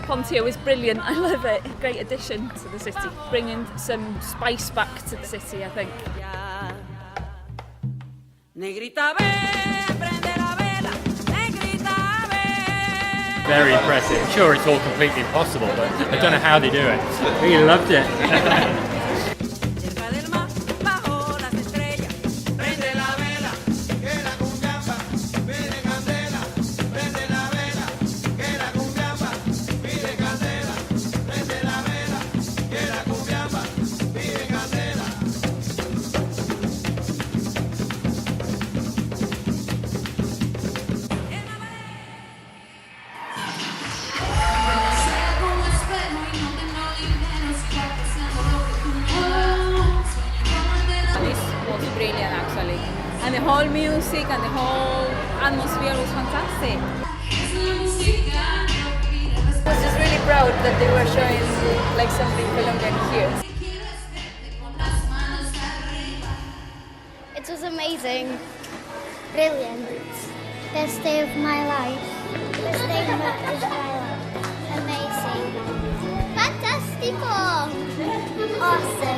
Pontio is brilliant. I love it. Great addition to the city, bringing some spice back to the city, I think. Very impressive. I'm sure it's all completely impossible, but I don't know how they do it. We loved it. Brilliant, actually, and the whole music and the whole atmosphere was fantastic. I was just really proud that they were showing like something Colombian here. It was amazing, brilliant, best day of my life, best day of my life, amazing, fantastico, awesome.